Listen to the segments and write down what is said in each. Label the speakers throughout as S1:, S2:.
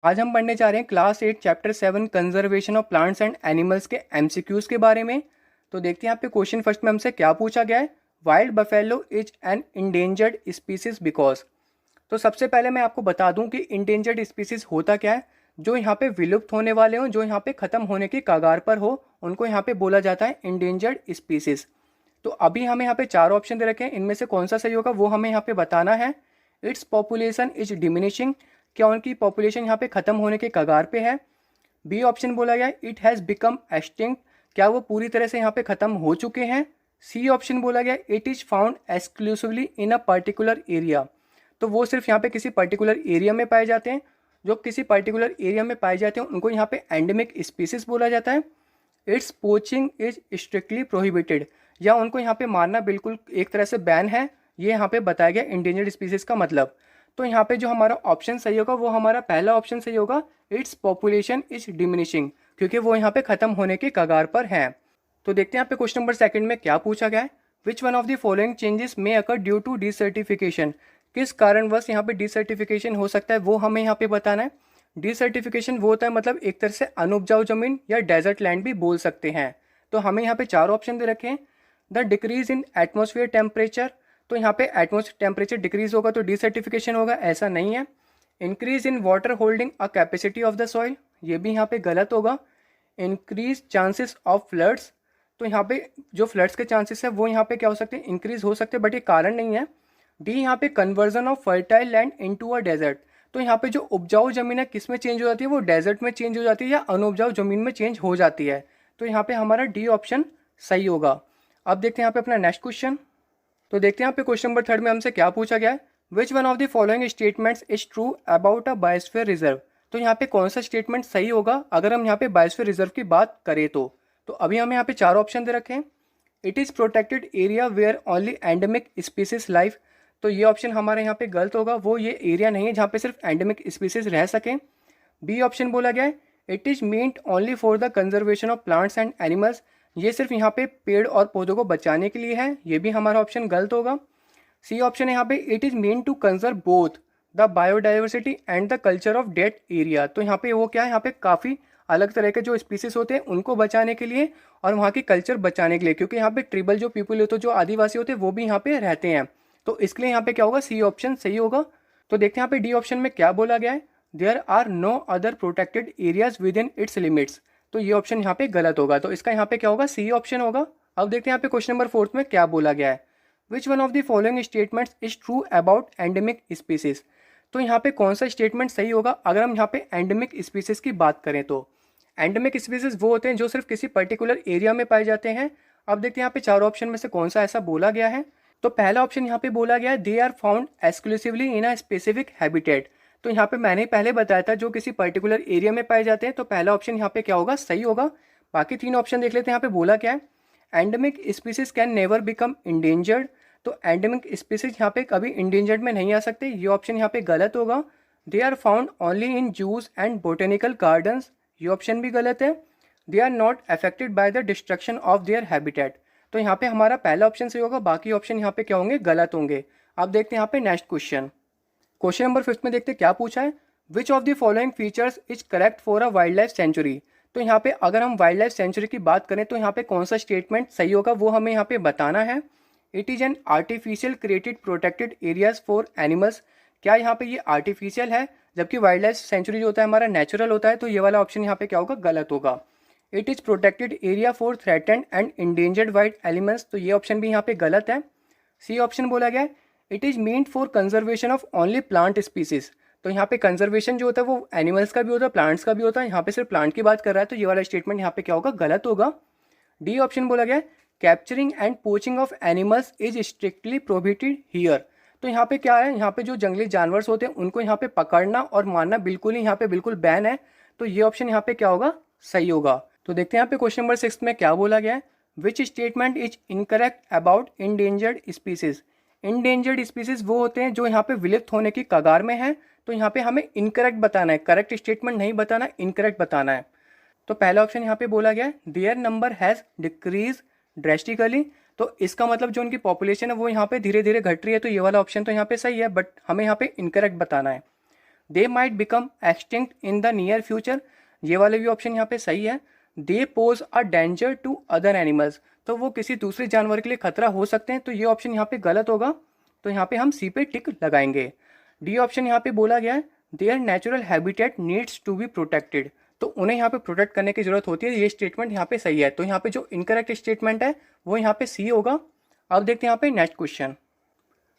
S1: आज हम पढ़ने जा रहे हैं class 8 chapter 7 conservation of plants and animals के एमसीक्यूज के बारे में। तो देखते हैं यहाँ पे क्वेश्चन फर्स्ट में हमसे क्या पूछा गया है। Wild buffalo is an endangered species because. तो सबसे पहले मैं आपको बता दूं कि इंडेंजर्ड स्पीसीज होता क्या है। जो यहाँ पे विलुप्त होने वाले हों, जो यहाँ पे ख़त्म होने की कगार पर हो, उनको यहाँ पे बोला जाता है इंडेंजर्ड स्पीसीज। तो अभी हमें यहाँ पे चार ऑप्शन दे रखे हैं, इनमें से कौन सा सही होगा वो हमें यहाँ पे बताना है। इट्स पॉपुलेशन इज डिमिनिशिंग, क्या उनकी पॉपुलेशन यहाँ पे ख़त्म होने के कगार पे है। बी ऑप्शन बोला गया इट हैज़ बिकम एक्सटिंक्ट, क्या वो पूरी तरह से यहाँ पे ख़त्म हो चुके हैं। सी ऑप्शन बोला गया it is found exclusively in a particular area, तो वो सिर्फ यहाँ पे किसी पर्टिकुलर एरिया में पाए जाते हैं। जो किसी पर्टिकुलर एरिया में पाए जाते हैं उनको यहाँ पे एंडेमिक स्पीसीज बोला जाता है। It's poaching is strictly prohibited, या उनको यहाँ पे मारना बिल्कुल एक तरह से बैन है, ये यहाँ पे बताया गया इंडेंजर्ड स्पीसीज का मतलब। तो यहाँ पे जो हमारा ऑप्शन सही होगा वो हमारा पहला ऑप्शन सही होगा, इट्स पॉपुलेशन इज डिमिनिशिंग, क्योंकि वो यहाँ पे ख़त्म होने की कगार पर है। तो देखते हैं यहाँ पे क्वेश्चन नंबर सेकंड में क्या पूछा गया है। Which one of the following changes may occur due to desertification, किस कारणवश यहाँ पे डिसर्टिफिकेशन हो सकता है वो हमें यहाँ पे बताना है। डिसर्टिफिकेशन वो होता है मतलब एक तरह से अनउपजाऊ जमीन या डेजर्ट लैंड भी बोल सकते हैं। तो हमें यहाँ पे चार ऑप्शन दे रखे हैं। The decrease in atmosphere temperature, तो यहाँ पे एटमॉस्फेयर टेम्परेचर डिक्रीज होगा तो डिसर्टिफिकेशन होगा, ऐसा नहीं है। Increase in water holding a capacity of the soil, ये भी यहाँ पे गलत होगा। इंक्रीज चांसेस ऑफ फ्लड्स, तो यहाँ पे जो फ्लड्स के चांसेस है वो यहाँ पे क्या हो सकते हैं, इंक्रीज हो सकते हैं, बट ये कारण नहीं है। डी यहाँ पे conversion of fertile land into a desert, तो यहाँ पे जो उपजाऊ जमीन है किस में चेंज हो जाती है, वो डेजर्ट में चेंज हो जाती है या अनुपजाऊ जमीन में चेंज हो जाती है। तो यहाँ पे हमारा डी ऑप्शन सही होगा। अब देखते हैं यहाँ पे अपना नेक्स्ट क्वेश्चन। तो देखते हैं यहाँ पे क्वेश्चन नंबर थर्ड में हमसे क्या पूछा गया है। Which one of the following statements is true about a biosphere reserve, तो यहाँ पे कौन सा स्टेटमेंट सही होगा अगर हम यहाँ पे बायोस्फीयर रिजर्व की बात करें तो अभी हमें यहाँ पे चार ऑप्शन दे रखे हैं। It is protected area where only endemic species life, तो ये ऑप्शन हमारे यहाँ पे गलत होगा, वो ये एरिया नहीं है जहाँ पे सिर्फ एंडेमिक स्पीसीज रह सकें। बी ऑप्शन बोला गया है it is meant only for the conservation of plants and animals, ये सिर्फ यहाँ पे पेड़ और पौधों को बचाने के लिए है, ये भी हमारा ऑप्शन गलत होगा। सी ऑप्शन है यहाँ पे it is mean to conserve both the biodiversity and the culture of that area, तो यहाँ पे वो क्या है, यहाँ पे काफ़ी अलग तरह के जो स्पीसीज होते हैं उनको बचाने के लिए और वहाँ की कल्चर बचाने के लिए, क्योंकि यहाँ पे ट्रिबल जो पीपल होते हैं, जो आदिवासी होते हैं वो भी यहाँ पे रहते हैं, तो इसके लिए यहाँ पे क्या होगा, सी ऑप्शन सही होगा। तो देखते हैं यहाँ पे डी ऑप्शन में क्या बोला गया है। There are no other protected areas within its limits, तो ये ऑप्शन यहाँ पे गलत होगा, तो इसका यहाँ पे क्या होगा, सी ऑप्शन होगा। अब देखते हैं यहाँ पे क्वेश्चन नंबर फोर्थ में क्या बोला गया है। Which one of the following statements is true about endemic species, तो यहाँ पे कौन सा स्टेटमेंट सही होगा अगर हम यहाँ पे एंडेमिक स्पीसीज की बात करें। तो एंडेमिक स्पीसीज वो होते हैं जो सिर्फ किसी पर्टिकुलर एरिया में पाए जाते हैं। अब देखते हैं यहाँ पे चार ऑप्शन में से कौन सा ऐसा बोला गया है। तो पहला ऑप्शन यहाँ पे बोला गया है they are found exclusively in a specific habitat, तो यहाँ पे मैंने पहले बताया था जो किसी पर्टिकुलर एरिया में पाए जाते हैं, तो पहला ऑप्शन यहाँ पे क्या होगा, सही होगा। बाकी तीन ऑप्शन देख लेते हैं यहाँ पे बोला क्या है। Endemic species can never become endangered, तो एंडेमिक स्पीसीज यहाँ पे कभी इंडेंजर्ड में नहीं आ सकते, ये ऑप्शन यहाँ पे गलत होगा। They are found only in zoos and botanical gardens, ये ऑप्शन भी गलत है। They are not affected by the destruction of their habitat, तो यहाँ पे हमारा पहला ऑप्शन सही होगा, बाकी ऑप्शन यहाँ पे क्या होंगे, गलत होंगे। अब देखते हैं यहाँ पे next question. Question number fifth में देखते हैं क्या पूछा है। Which of the following features is correct for a wild life sanctuary, तो यहाँ पे अगर हम वाइल्ड लाइफ सेंचुरी की बात करें तो यहाँ पे कौन सा स्टेटमेंट सही होगा वो हमें यहाँ पे बताना है। It is an artificial created protected areas for animals, क्या यहाँ पे ये आर्टिफिशियल है, जबकि वाइल्ड लाइफ सेंचुरी जो होता है हमारा नेचुरल होता है, तो ये वाला ऑप्शन यहाँ पे क्या होगा, गलत होगा। It is protected area for threatened and endangered wild elements, तो ये ऑप्शन भी यहाँ पे गलत है। सी ऑप्शन बोला गया है it is meant for conservation of only plant species, तो यहाँ पे कंजर्वेशन जो होता है वो एनिमल्स का भी होता है प्लांट्स का भी होता है, यहाँ पे सिर्फ प्लांट की बात कर रहा है, तो ये वाला स्टेटमेंट यहाँ पे क्या होगा, गलत होगा। डी ऑप्शन बोला गया है capturing and poaching of animals is strictly prohibited here, तो यहाँ पे क्या है, यहाँ पे जो जंगली जानवर होते हैं उनको यहाँ पे पकड़ना और मारना बिल्कुल ही यहाँ पे बिल्कुल बैन है, तो ये ऑप्शन यहाँ पे क्या होगा, सही होगा। तो देखते हैं यहाँ पे क्वेश्चन नंबर सिक्स में क्या बोला गया है। Which statement is incorrect about endangered species, endangered species वो होते हैं जो यहाँ पे विलुप्त होने की कगार में है, तो यहाँ पे हमें इनकरेक्ट बताना है, करेक्ट स्टेटमेंट नहीं बताना, इनकरेक्ट बताना है। तो पहला ऑप्शन यहाँ पे बोला गया है their number has decrease drastically, तो इसका मतलब जो उनकी पॉपुलेशन है वो यहाँ पे धीरे धीरे घट रही है, तो ये वाला ऑप्शन तो यहाँ पे सही है, बट हमें यहाँ पे इनकरेक्ट बताना है। They might become extinct in the near future, ये वाले भी ऑप्शन यहाँ पे सही है। They pose a danger to other animals, तो वो किसी दूसरे जानवर के लिए खतरा हो सकते हैं, तो ये ऑप्शन यहाँ पे गलत होगा, तो यहाँ पे हम सी पे टिक लगाएंगे। डी ऑप्शन यहाँ पे बोला गया है their natural habitat needs to be protected, तो उन्हें यहाँ पे प्रोटेक्ट करने की जरूरत होती है, ये स्टेटमेंट यहाँ पे सही है, तो यहाँ पे जो इनकरेक्ट स्टेटमेंट है वो यहाँ पे सी होगा। अब देखते हैं यहाँ पे नेक्स्ट क्वेश्चन।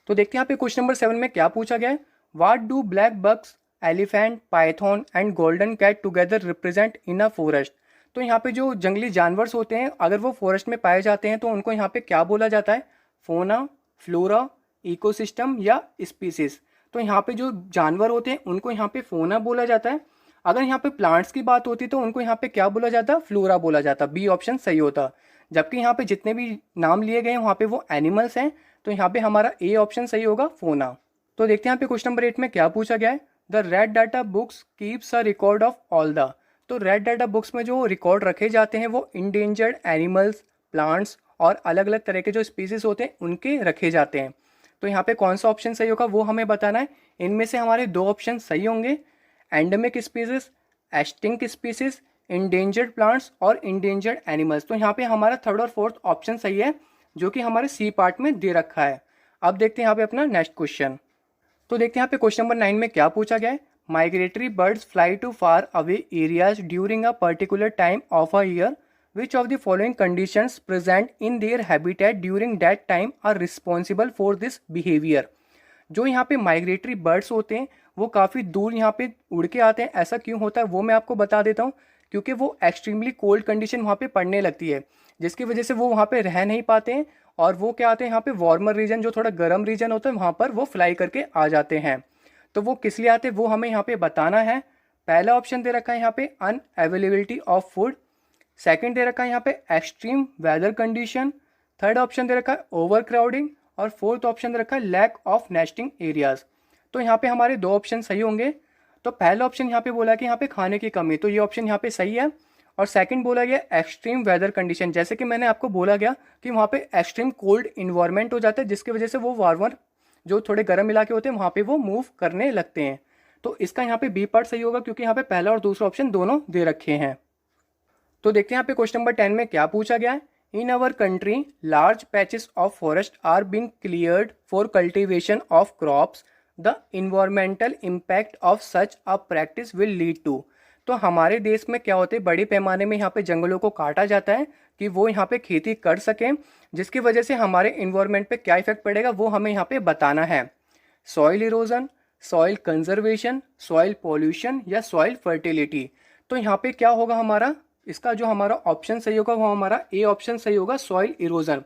S1: तो देखते हैं यहाँ पे क्वेश्चन नंबर 7 में क्या पूछा गया है। What do black bucks, elephant, python and golden cat together represent in a forest, तो यहाँ पे जो जंगली जानवर होते हैं अगर वो फॉरेस्ट में पाए जाते हैं तो उनको यहाँ पे क्या बोला जाता है, फोना, फ्लोरा, इकोसिस्टम या स्पीसीज, तो यहाँ पे जो जानवर होते हैं उनको यहाँ पे फोना बोला जाता है। अगर यहाँ पे प्लांट्स की बात होती तो उनको यहाँ पे क्या बोला जाता, फ्लोरा बोला जाता, बी ऑप्शन सही होता। जबकि यहाँ पे जितने भी नाम लिए गए हैं वहाँ पे वो एनिमल्स हैं, तो यहाँ पे हमारा ए ऑप्शन सही होगा, फोना। तो देखते हैं यहाँ पे क्वेश्चन नंबर 8 में क्या पूछा गया है। The red data books keeps a record of all the, तो रेड डाटा बुक्स में जो रिकॉर्ड रखे जाते हैं वो इंडेंजर्ड एनिमल्स, प्लांट्स और अलग अलग तरह के जो स्पीसीज होते हैं उनके रखे जाते हैं। तो यहाँ पे कौन सा ऑप्शन सही होगा वो हमें बताना है। इनमें से हमारे दो ऑप्शन सही होंगे, endemic species, extinct species, endangered plants और इंडेंजर्ड एनिमल्स, तो यहाँ पे हमारा थर्ड और फोर्थ ऑप्शन सही है जो कि हमारे सी पार्ट में दे रखा है। अब देखते हैं यहाँ पे अपना नेक्स्ट क्वेश्चन। तो देखते हैं यहाँ पे क्वेश्चन नंबर 9 में क्या पूछा गया है। Migratory birds fly to far away areas during a particular time of a year, which of the following conditions present in their habitat during that time are responsible for this behaviour. जो यहाँ पे migratory birds होते हैं वो काफ़ी दूर यहाँ पे उड़ के आते हैं, ऐसा क्यों होता है वो मैं आपको बता देता हूँ। क्योंकि वो एक्सट्रीमली कोल्ड कंडीशन वहाँ पे पड़ने लगती है, जिसकी वजह से वो वहाँ पे रह नहीं पाते हैं, और वो क्या आते हैं यहाँ पे वार्मर रीजन, जो थोड़ा गर्म रीजन होता है वहाँ पर वो फ्लाई करके आ जाते हैं। तो वो किस लिए आते हैं वो हमें यहाँ पे बताना है। पहला ऑप्शन दे रखा है यहाँ पे अनअवेलेबिलिटी ऑफ फूड, सेकंड दे रखा है यहाँ पे extreme weather condition, third option दे रखा है ओवर क्राउडिंग, और फोर्थ ऑप्शन दे रखा है लैक ऑफ नेस्टिंग एरियाज। तो यहाँ पे हमारे दो ऑप्शन सही होंगे। तो पहला ऑप्शन यहाँ पे बोला कि यहाँ पे खाने की कमी, तो ये ऑप्शन यहाँ पे सही है। और सेकंड बोला गया एक्सट्रीम वेदर कंडीशन, जैसे कि मैंने आपको बोला गया कि वहाँ पे एक्सट्रीम कोल्ड इन्वायरमेंट हो जाता है, जिसकी वजह से वो वार्मर जो थोड़े गर्म इलाके होते हैं वहाँ पे वो मूव करने लगते हैं। तो इसका यहाँ पे बी पार्ट सही होगा, क्योंकि यहाँ पे पहला और दूसरा ऑप्शन दोनों दे रखे हैं। तो देखते हैं यहाँ पे क्वेश्चन नंबर 10 में क्या पूछा गया है। In our country large patches of forest are being cleared for cultivation of crops, the environmental impact of such a practice will lead to, तो हमारे देश में क्या होते हैं बड़े पैमाने में यहाँ पे जंगलों को काटा जाता है कि वो यहाँ पे खेती कर सकें, जिसकी वजह से हमारे इन्वायरमेंट पे क्या इफेक्ट पड़ेगा वो हमें यहाँ पे बताना है। Soil erosion, soil conservation, soil pollution या सॉइल फर्टिलिटी। तो यहाँ पे क्या होगा हमारा, इसका जो हमारा ऑप्शन सही होगा वो हमारा ए ऑप्शन सही होगा, सॉइल इरोजन।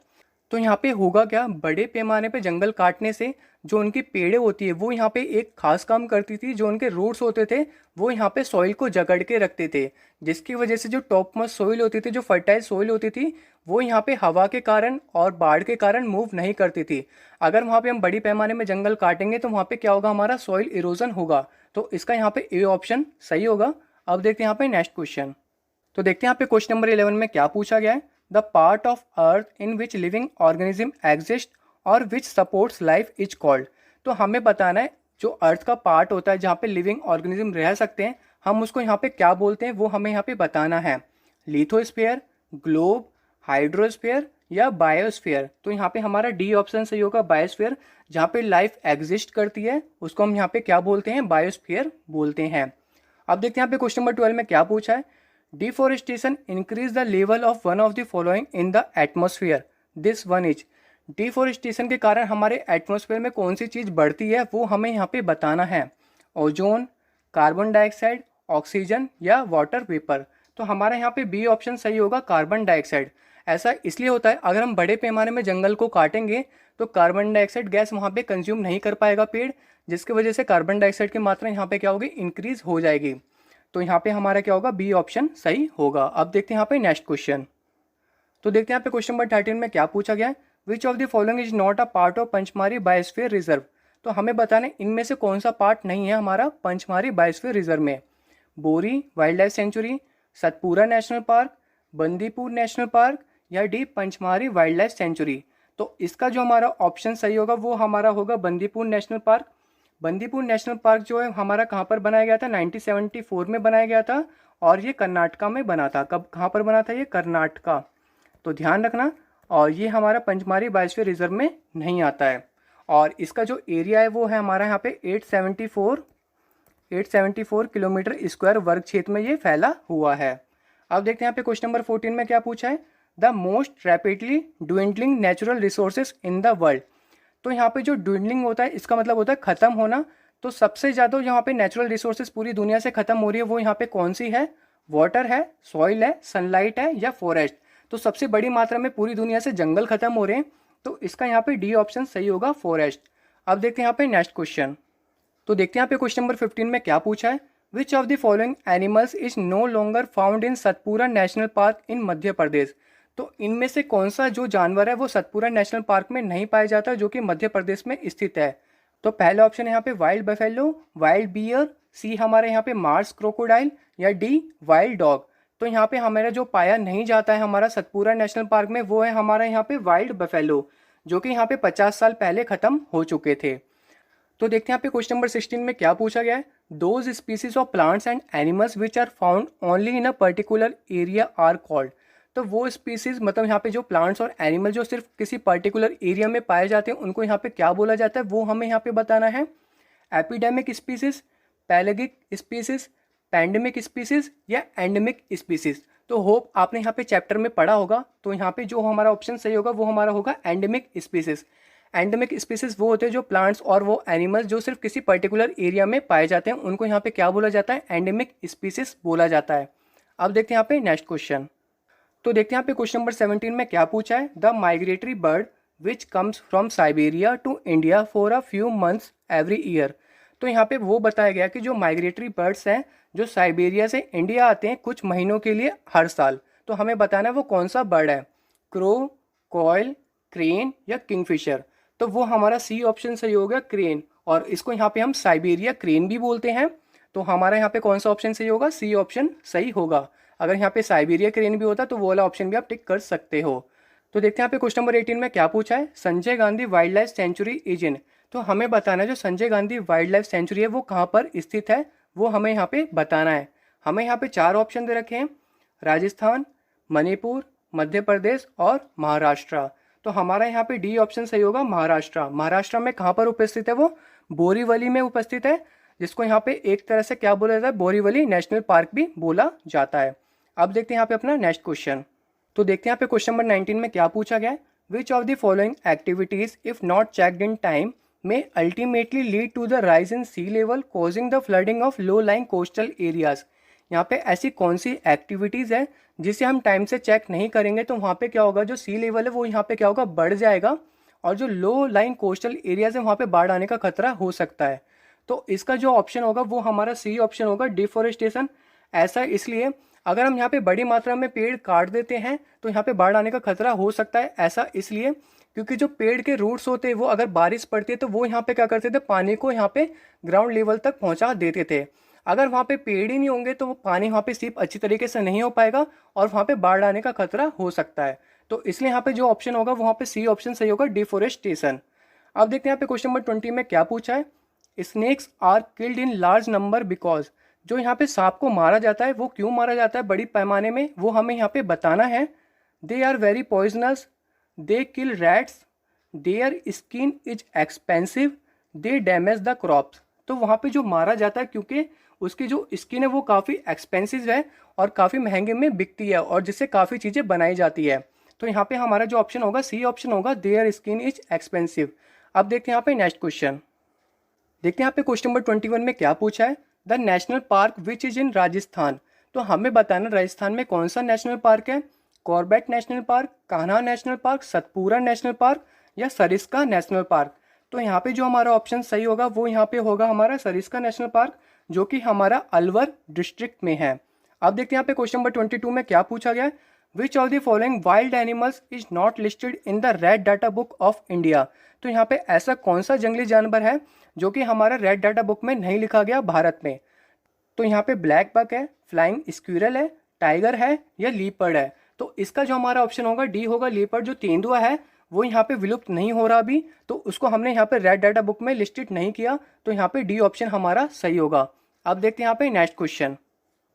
S1: तो यहाँ पे होगा क्या, बड़े पैमाने पे जंगल काटने से जो उनकी पेड़ें होती है वो यहाँ पे एक खास काम करती थी, जो उनके रूट्स होते थे वो यहाँ पे सॉइल को जकड़ के रखते थे, जिसकी वजह से जो टॉप मोस्ट सॉइल होती थी, जो फर्टाइल सॉइल होती थी, वो यहाँ पे हवा के कारण और बाढ़ के कारण मूव नहीं करती थी। अगर वहाँ पे हम बड़ी पैमाने में जंगल काटेंगे तो वहाँ पे क्या होगा, हमारा सॉइल इरोजन होगा। तो इसका यहाँ पे ए ऑप्शन सही होगा। अब देखते हैं यहाँ पे नेक्स्ट क्वेश्चन। तो देखते हैं यहाँ पे क्वेश्चन नंबर 11 में क्या पूछा गया है। The part of earth in which living organism exist और which supports life is called, तो हमें बताना है जो अर्थ का पार्ट होता है जहाँ पे लिविंग ऑर्गेनिज्म रह सकते हैं हम उसको यहाँ पे क्या बोलते हैं वो हमें यहाँ पे बताना है। लिथोस्फीयर, ग्लोब, हाइड्रोस्फीयर या बायोस्फीयर। तो यहाँ पे हमारा डी ऑप्शन सही होगा, बायोस्फीयर। जहाँ पे लाइफ एग्जिस्ट करती है उसको हम यहाँ पे क्या बोलते हैं, बायोस्फीयर बोलते हैं। अब देखते हैं यहाँ पे क्वेश्चन नंबर 12 में क्या पूछा है। Deforestation increase the level of one of the following in the atmosphere, this one is. Deforestation के कारण हमारे एटमॉस्फेयर में कौन सी चीज़ बढ़ती है वो हमें यहाँ पे बताना है। ओजोन, कार्बन डाइऑक्साइड, ऑक्सीजन या वाटर वेपर। तो हमारा यहाँ पे बी ऑप्शन सही होगा, कार्बन डाइऑक्साइड। ऐसा इसलिए होता है अगर हम बड़े पैमाने में जंगल को काटेंगे तो कार्बन डाइऑक्साइड गैस वहाँ पे कंज्यूम नहीं कर पाएगा पेड़, जिसकी वजह से कार्बन डाइऑक्साइड की मात्रा यहाँ पे क्या होगी, इंक्रीज हो जाएगी। तो यहाँ पे हमारा क्या होगा, बी ऑप्शन सही होगा। अब देखते हैं यहाँ पे नेक्स्ट क्वेश्चन। तो देखते हैं यहाँ पे क्वेश्चन नंबर 13 में क्या पूछा गया है। Which of the following is not a part of Pachmarhi biosphere reserve. तो हमें बताना है इनमें से कौन सा पार्ट नहीं है हमारा पंचमारी बायोस्फीयर रिजर्व में। Bori wild life sanctuary, Satpura national park, Bandipur national park या the Pachmarhi wild life sanctuary. तो इसका जो हमारा ऑप्शन सही होगा वो हमारा होगा Bandipur national park. Bandipur national park जो है हमारा कहाँ पर बनाया गया था, 1974 में बनाया गया था और ये कर्नाटका में बना था। कब, कहाँ पर बना था, ये कर्नाटका, तो ध्यान रखना। और ये हमारा पंचमारी बायोस्फीयर रिजर्व में नहीं आता है। और इसका जो एरिया है वो है हमारा यहाँ पे 874 किलोमीटर स्क्वायर वर्ग क्षेत्र में ये फैला हुआ है। अब देखते हैं यहाँ पे क्वेश्चन नंबर 14 में क्या पूछा है, the most rapidly dwindling natural resources in the world. तो यहाँ पे जो ड्विंडलिंग होता है इसका मतलब होता है ख़त्म होना। तो सबसे ज़्यादा यहाँ पे नेचुरल रिसोर्सेज पूरी दुनिया से ख़त्म हो रही है वो यहाँ पे कौन सी है, वाटर है, सॉइल है, सनलाइट है या फॉरेस्ट। तो सबसे बड़ी मात्रा में पूरी दुनिया से जंगल खत्म हो रहे हैं, तो इसका यहाँ पे डी ऑप्शन सही होगा, फॉरेस्ट। अब देखते हैं यहाँ पे नेक्स्ट क्वेश्चन। तो देखते हैं यहाँ पे क्वेश्चन नंबर 15 में क्या पूछा है, which of the following animals is no longer found in Satpura national park in Madhya Pradesh. तो इनमें से कौन सा जो जानवर है वो सतपुरा नेशनल पार्क में नहीं पाया जाता, जो कि मध्य प्रदेश में स्थित है। तो पहला ऑप्शन है यहाँ पे वाइल्ड बफेलो, वाइल्ड बियर, सी हमारे यहाँ पे मार्स क्रोकोडाइल या डी वाइल्ड डॉग। तो यहाँ पे हमारा जो पाया नहीं जाता है हमारा सतपुरा नेशनल पार्क में वो है हमारा यहाँ पे वाइल्ड बफेलो, जो कि यहाँ पे 50 साल पहले खत्म हो चुके थे। तो देखते हैं यहाँ पे क्वेश्चन नंबर 16 में क्या पूछा गया है, those species of plants and animals which are found only in a particular area are called. तो वो स्पीसीज मतलब यहाँ पे जो प्लांट्स और एनिमल जो सिर्फ किसी पर्टिकुलर एरिया में पाए जाते हैं उनको यहाँ पे क्या बोला जाता है, वो हमें यहाँ पे बताना है। Epidemic species, pelagic species, pandemic species या एंडेमिक स्पीसीज। तो होप आपने यहाँ पे चैप्टर में पढ़ा होगा। तो यहाँ पे जो हमारा ऑप्शन सही होगा वो हमारा होगा एंडेमिक स्पीसीज। एंडेमिक स्पीसीज वो होते हैं जो प्लांट्स और वो एनिमल्स जो सिर्फ किसी पर्टिकुलर एरिया में पाए जाते हैं, उनको यहाँ पे क्या बोला जाता है, एंडेमिक स्पीसीज बोला जाता है। अब देखते हैं यहाँ पे नेक्स्ट क्वेश्चन। तो देखते हैं यहाँ पे क्वेश्चन नंबर 17 में क्या पूछा है, the migratory bird which comes from Siberia to India for a few months every year. तो यहाँ पे वो बताया गया कि जो माइग्रेटरी बर्ड्स हैं जो साइबेरिया से इंडिया आते हैं कुछ महीनों के लिए हर साल, तो हमें बताना है वो कौन सा बर्ड है, क्रो, कॉयल, क्रेन या किंगफिशर। तो वो हमारा सी ऑप्शन सही होगा, क्रेन। और इसको यहाँ पे हम साइबेरिया क्रेन भी बोलते हैं। तो हमारा यहाँ पे कौन सा ऑप्शन सही होगा, सी ऑप्शन सही होगा। अगर यहाँ पे साइबेरिया क्रेन भी होता तो वो वाला ऑप्शन भी आप टिक कर सकते हो। तो देखते हैं यहाँ पे क्वेश्चन नंबर 18 में क्या पूछा है, Sanjay Gandhi wild life sanctuary is in. तो हमें बताना है जो Sanjay Gandhi wild life century है वो कहाँ पर स्थित है, वो हमें यहाँ पे बताना है। हमें यहाँ पे 4 ऑप्शन दे रखे हैं, राजस्थान, मणिपुर, मध्य प्रदेश और महाराष्ट्र। तो हमारा यहाँ पे डी ऑप्शन सही होगा, महाराष्ट्र। महाराष्ट्र में कहाँ पर उपस्थित है, वो बोरीवली में उपस्थित है, जिसको यहाँ पे एक तरह से क्या बोला जाता है, बोरीवली नेशनल पार्क भी बोला जाता है। अब देखते हैं यहाँ पे अपना नेक्स्ट क्वेश्चन। तो देखते हैं यहाँ पे क्वेश्चन नंबर 19 में क्या पूछा गया है, which of the following activities if not checked in time may ultimately lead to the rise in sea level causing the flooding of low lying coastal areas. यहाँ पे ऐसी कौन सी एक्टिविटीज़ है जिसे हम टाइम से चेक नहीं करेंगे तो वहाँ पे क्या होगा, जो सी लेवल है वो यहाँ पे क्या होगा, बढ़ जाएगा और जो लो लाइन कोस्टल एरियाज है वहाँ पे बाढ़ आने का खतरा हो सकता है। तो इसका जो ऑप्शन होगा वो हमारा सी ऑप्शन होगा, डिफॉरेस्टेशन। ऐसा इसलिए अगर हम यहाँ पे बड़ी मात्रा में पेड़ काट देते हैं तो यहाँ पे बाढ़ आने का खतरा हो सकता है। ऐसा इसलिए क्योंकि जो पेड़ के रूट्स होते हैं वो अगर बारिश पड़ती है तो वो यहाँ पे क्या करते थे, पानी को यहाँ पे ग्राउंड लेवल तक पहुँचा देते थे। अगर वहाँ पे पेड़ ही नहीं होंगे तो वो पानी वहाँ पे सीप अच्छी तरीके से नहीं हो पाएगा और वहाँ पे बाढ़ आने का खतरा हो सकता है। तो इसलिए यहाँ पे जो ऑप्शन होगा वहाँ पे सी ऑप्शन सही होगा, डिफॉरेस्टेशन। अब देखते हैं यहाँ पे क्वेश्चन नंबर 20 में क्या पूछा है, snakes are killed in large number because. जो यहाँ पे सांप को मारा जाता है वो क्यों मारा जाता है बड़ी पैमाने में, वो हमें यहाँ पे बताना है। They are very poisonous, they kill rats, their skin is expensive, they damage the crops. तो वहाँ पे जो मारा जाता है क्योंकि उसकी जो स्किन है वो काफ़ी एक्सपेंसिव है और काफ़ी महंगे में बिकती है और जिससे काफ़ी चीज़ें बनाई जाती है। तो यहाँ पे हमारा जो ऑप्शन होगा सी ऑप्शन होगा, देयर स्किन इज एक्सपेंसिव। अब देखते हैं यहाँ पे नेक्स्ट क्वेश्चन। देखते हैं यहाँ पे क्वेश्चन नंबर 21 में क्या पूछा है, the national park which is in Rajasthan. तो हमें बताना राजस्थान में कौन सा नेशनल पार्क है, Corbett national park, Kanha national park, Satpura national park या सरिस्का नेशनल पार्क। तो यहाँ पे जो हमारा ऑप्शन सही होगा वो यहाँ पे होगा हमारा सरिस्का नेशनल पार्क, जो कि हमारा अलवर डिस्ट्रिक्ट में है। अब देखते हैं यहाँ पे क्वेश्चन नंबर 22 में क्या पूछा गया, विच of the following wild animals is not listed in the red data book of India. तो यहाँ पे ऐसा कौन सा जंगली जानवर है जो कि हमारा रेड डाटा बुक में नहीं लिखा गया भारत में। तो यहाँ पे ब्लैक बक है, फ्लाइंग स्क्विरल है, टाइगर है या लीपर्ड है। तो इसका जो हमारा ऑप्शन होगा डी होगा, लीपर्ड। जो तेंदुआ है वो यहाँ पे विलुप्त नहीं हो रहा अभी, तो उसको हमने यहाँ पे रेड डाटा बुक में लिस्टेड नहीं किया, तो यहाँ पे डी ऑप्शन हमारा सही होगा। अब देखते हैं यहाँ पे नेक्स्ट क्वेश्चन।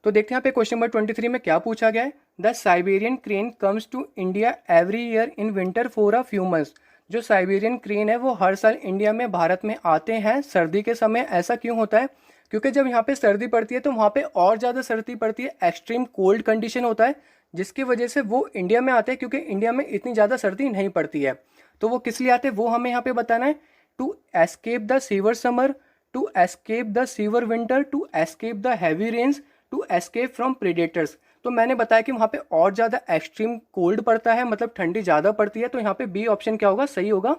S1: तो देखते हैं यहाँ पे क्वेश्चन नंबर 23 में क्या पूछा गया है। The Siberian crane comes to India every year in winter for a few months. जो साइबेरियन क्रेन है वो हर साल इंडिया में, भारत में आते हैं सर्दी के समय। ऐसा क्यों होता है? क्योंकि जब यहाँ पे सर्दी पड़ती है तो वहाँ पे और ज़्यादा सर्दी पड़ती है, एक्सट्रीम कोल्ड कंडीशन होता है, जिसकी वजह से वो इंडिया में आते हैं, क्योंकि इंडिया में इतनी ज़्यादा सर्दी नहीं पड़ती है। तो वो किस लिए आते हैं वो हमें यहाँ पे बताना है। To escape the severe summer, to escape the severe winter, to escape the heavy rains, to escape from predators. तो मैंने बताया कि वहाँ पे और ज़्यादा एक्सट्रीम कोल्ड पड़ता है, मतलब ठंडी ज़्यादा पड़ती है, तो यहाँ पे बी ऑप्शन क्या होगा, सही होगा,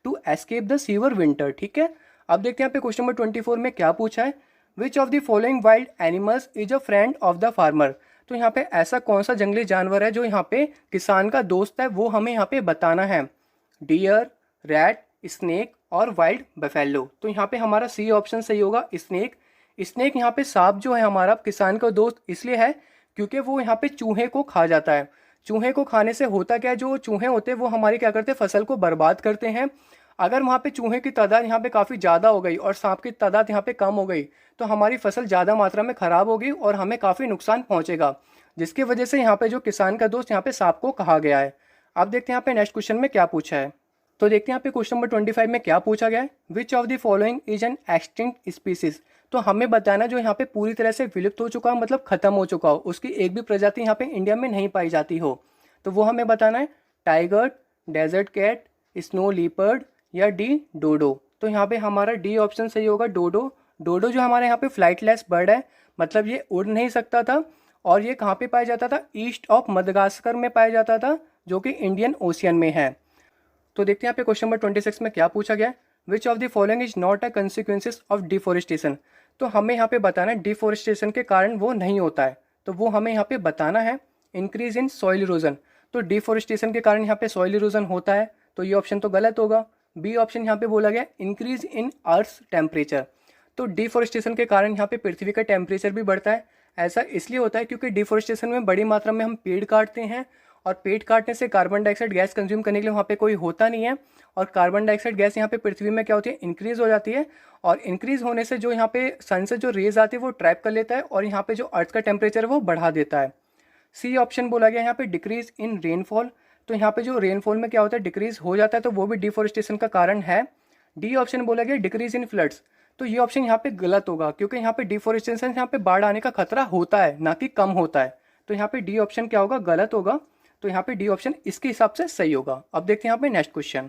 S1: to escape the severe winter. ठीक है, अब देखते हैं यहाँ पे क्वेश्चन नंबर 24 में क्या पूछा है। Which of the following wild animals is a friend of the farmer. तो यहाँ पे ऐसा कौन सा जंगली जानवर है जो यहाँ पे किसान का दोस्त है, वो हमें यहाँ पे बताना है। डियर, रैट, स्नेक और वाइल्ड बफेलो। तो यहाँ पे हमारा सी ऑप्शन सही होगा, स्नेक। स्नेक यहाँ पे सांप जो है हमारा किसान का दोस्त इसलिए है क्योंकि वो यहाँ पे चूहे को खा जाता है। चूहे को खाने से होता क्या है, जो चूहे होते हैं वो हमारे क्या करते हैं, फसल को बर्बाद करते हैं। अगर वहाँ पे चूहे की तादाद यहाँ पे काफ़ी ज़्यादा हो गई और सांप की तादाद यहाँ पे कम हो गई, तो हमारी फसल ज़्यादा मात्रा में ख़राब होगी और हमें काफ़ी नुकसान पहुँचेगा, जिसकी वजह से यहाँ पे जो किसान का दोस्त यहाँ पे सांप को कहा गया है। अब देखते हैं यहाँ पे नेक्स्ट क्वेश्चन में क्या पूछा है। तो देखते हैं यहाँ पे क्वेश्चन नंबर 25 में क्या पूछा गया है। Which of the following is an extinct species. तो हमें बताना जो यहाँ पे पूरी तरह से विलुप्त हो चुका हो, मतलब खत्म हो चुका हो, उसकी एक भी प्रजाति यहाँ पे इंडिया में नहीं पाई जाती हो, तो वो हमें बताना है। Tiger, desert cat, snow leopard या डी डोडो। तो यहाँ पे हमारा डी ऑप्शन सही होगा, डोडो। डोडो जो हमारे यहाँ पे फ्लाइटलेस बर्ड है, मतलब ये उड़ नहीं सकता था, और ये कहाँ पे पाया जाता था, ईस्ट ऑफ मदगास्कर में पाया जाता था, जो कि इंडियन ओशियन में है। तो देखते हैं यहाँ पे क्वेश्चन नंबर 26 में क्या पूछा गया है। Which of the following is not a consequences of deforestation. तो हमें यहाँ पे बताना है डिफोरेस्टेशन के कारण वो नहीं होता है, तो वो हमें यहाँ पे बताना है। Increase in soil erosion. तो डिफोरेस्टेशन के कारण यहाँ पे सॉइल इरोजन होता है, तो ये ऑप्शन तो गलत होगा। बी ऑप्शन यहाँ पे बोला गया इंक्रीज इन अर्थ टेम्परेचर। तो डिफोरेस्टेशन के कारण यहाँ पे पृथ्वी का टेम्परेचर भी बढ़ता है। ऐसा इसलिए होता है क्योंकि डिफोरेस्टेशन में बड़ी मात्रा में हम पेड़ काटते हैं, और पेड़ काटने से कार्बन डाइऑक्साइड गैस कंज्यूम करने के लिए वहाँ पे कोई होता नहीं है, और कार्बन डाइऑक्साइड गैस यहाँ पे पृथ्वी में क्या होती है, इंक्रीज हो जाती है, और इंक्रीज होने से जो यहाँ पे सन से जो रेज आती है वो ट्रैप कर लेता है, और यहाँ पे जो अर्थ का टेम्परेचर है वो बढ़ा देता है। सी ऑप्शन बोला गया यहाँ पे डिक्रीज इन रेनफॉल। तो यहाँ पे जो रेनफॉल में क्या होता है, डिक्रीज हो जाता है, तो वो भी डिफोरेस्टेशन का कारण है। डी ऑप्शन बोला गया डिक्रीज इन फ्लड्स। तो ये ऑप्शन यहाँ पे गलत होगा, क्योंकि यहाँ पे डिफोरेस्टेशन यहाँ पे बाढ़ आने का खतरा होता है, ना कि कम होता है। तो यहाँ पे डी ऑप्शन क्या होगा, गलत होगा। तो यहाँ पे डी ऑप्शन इसके हिसाब से सही होगा। अब देखते हैं यहाँ पे नेक्स्ट क्वेश्चन।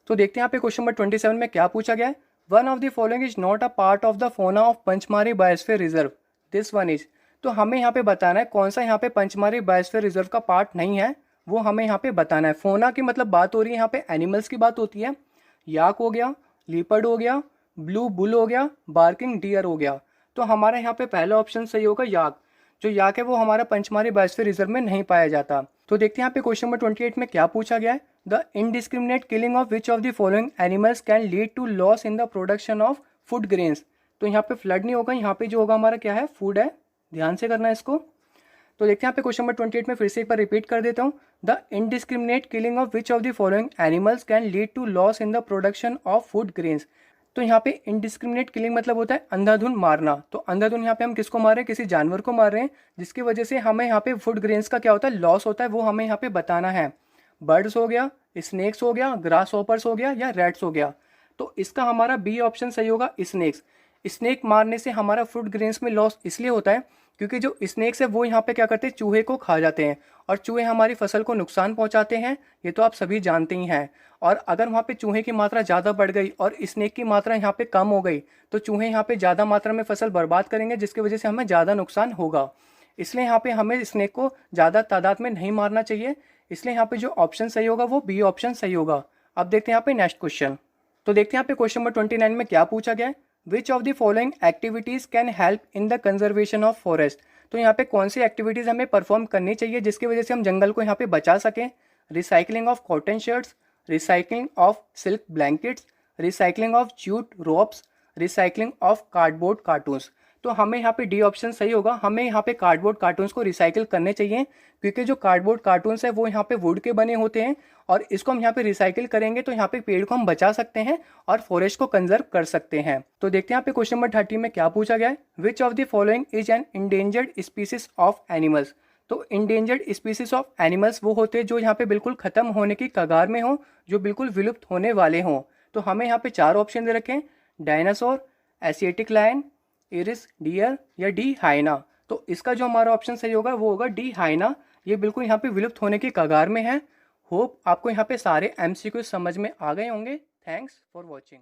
S1: तो देखते हैं यहाँ पे क्वेश्चन नंबर 27 में क्या पूछा गया है। One of the following is not a part of the fauna of Pachmarhi biosphere reserve, this one is. तो हमें यहाँ पे बताना है कौन सा यहाँ पे पंचमारी बायोस्फीयर रिजर्व का पार्ट नहीं है, वो हमें यहाँ पे बताना है। फोना की मतलब बात हो रही है यहाँ पे एनिमल्स की बात होती है। याक हो गया, लीपर्ड हो गया, ब्लू बुल हो गया, बार्किंग डियर हो गया। तो हमारा यहाँ पे पहला ऑप्शन सही होगा, याक। जो याक है वो हमारा पंचमारी बायोस्फीयर रिजर्व में नहीं पाया जाता। तो देखते हैं यहाँ पे क्वेश्चन नंबर 28 में क्या पूछा गया है। The indiscriminate killing of which of the following animals can lead to loss in the production of food grains. तो यहाँ पे फ्लड नहीं होगा, यहाँ पे जो होगा हमारा क्या है, फूड है। ध्यान से करना है इसको। तो देखते हैं यहाँ पे क्वेश्चन नंबर 28 में फिर से एक बार रिपीट कर देता हूँ। The indiscriminate killing of which of the following animals can lead to loss in the production of food grains. तो यहाँ पे इनडिस्क्रिमिनेट किलिंग मतलब होता है अंधाधुन मारना। तो अंधाधुन यहाँ पे हम किसको मार रहे हैं, किसी जानवर को मार रहे हैं, जिसकी वजह से हमें यहाँ पे फूड ग्रेन्स का क्या होता है, लॉस होता है, वो हमें यहाँ पे बताना है। बर्ड्स हो गया, स्नेक्स हो गया, ग्रास हॉपर्स हो गया, या रैट्स हो गया। तो इसका हमारा बी ऑप्शन सही होगा, स्नेक्स। स्नेक मारने से हमारा फूड ग्रेन्स में लॉस इसलिए होता है क्योंकि जो स्नेक्स है वो यहाँ पे क्या करते हैं, चूहे को खा जाते हैं, और चूहे हमारी फसल को नुकसान पहुँचाते हैं, ये तो आप सभी जानते ही हैं। और अगर वहाँ पे चूहे की मात्रा ज़्यादा बढ़ गई और स्नेक की मात्रा यहाँ पे कम हो गई, तो चूहे यहाँ पे ज़्यादा मात्रा में फसल बर्बाद करेंगे, जिसकी वजह से हमें ज़्यादा नुकसान होगा। इसलिए यहाँ पे हमें स्नेक को ज़्यादा तादाद में नहीं मारना चाहिए। इसलिए यहाँ पे जो ऑप्शन सही होगा वो बी ऑप्शन सही होगा। अब देखते हैं यहाँ पे नेक्स्ट क्वेश्चन। तो देखते हैं यहाँ पे क्वेश्चन नंबर 29 में क्या पूछा गया है। Which of the following activities can help in the conservation of forest. तो यहाँ पे कौन सी एक्टिविटीज़ हमें परफॉर्म करनी चाहिए जिसकी वजह से हम जंगल को यहाँ पे बचा सकें। Recycling of cotton shirts, recycling of silk blankets, recycling of jute ropes, recycling of cardboard cartoons. तो हमें यहाँ पे डी ऑप्शन सही होगा। हमें यहाँ पे कार्डबोर्ड कार्टून्स को रिसाइकिल करने चाहिए, क्योंकि जो कार्डबोर्ड कार्टून्स है वो यहाँ पे वुड के बने होते हैं, और इसको हम यहाँ पे रिसाइकिल करेंगे तो यहाँ पे पेड़ को हम बचा सकते हैं और फॉरेस्ट को कंजर्व कर सकते हैं। तो देखते हैं यहाँ पे क्वेश्चन नंबर 30 में क्या पूछा गया है। Which of the following is an endangered species of animals. तो इंडेंजर्ड स्पीसीज ऑफ एनिमल्स वो होते हैं जो यहाँ पे बिल्कुल खत्म होने की कगार में हो, जो बिल्कुल विलुप्त होने वाले हों। तो हमें यहाँ पे 4 ऑप्शन दे रखे हैं, dinosaur, Asiatic lion, Irish deer या डी हाइना। तो इसका जो हमारा ऑप्शन सही होगा वो होगा डी हाइना। ये बिल्कुल यहाँ पे विलुप्त होने की कगार में है। होप आपको यहाँ पे सारे एमसीक्यू समझ में आ गए होंगे। Thanks for watching.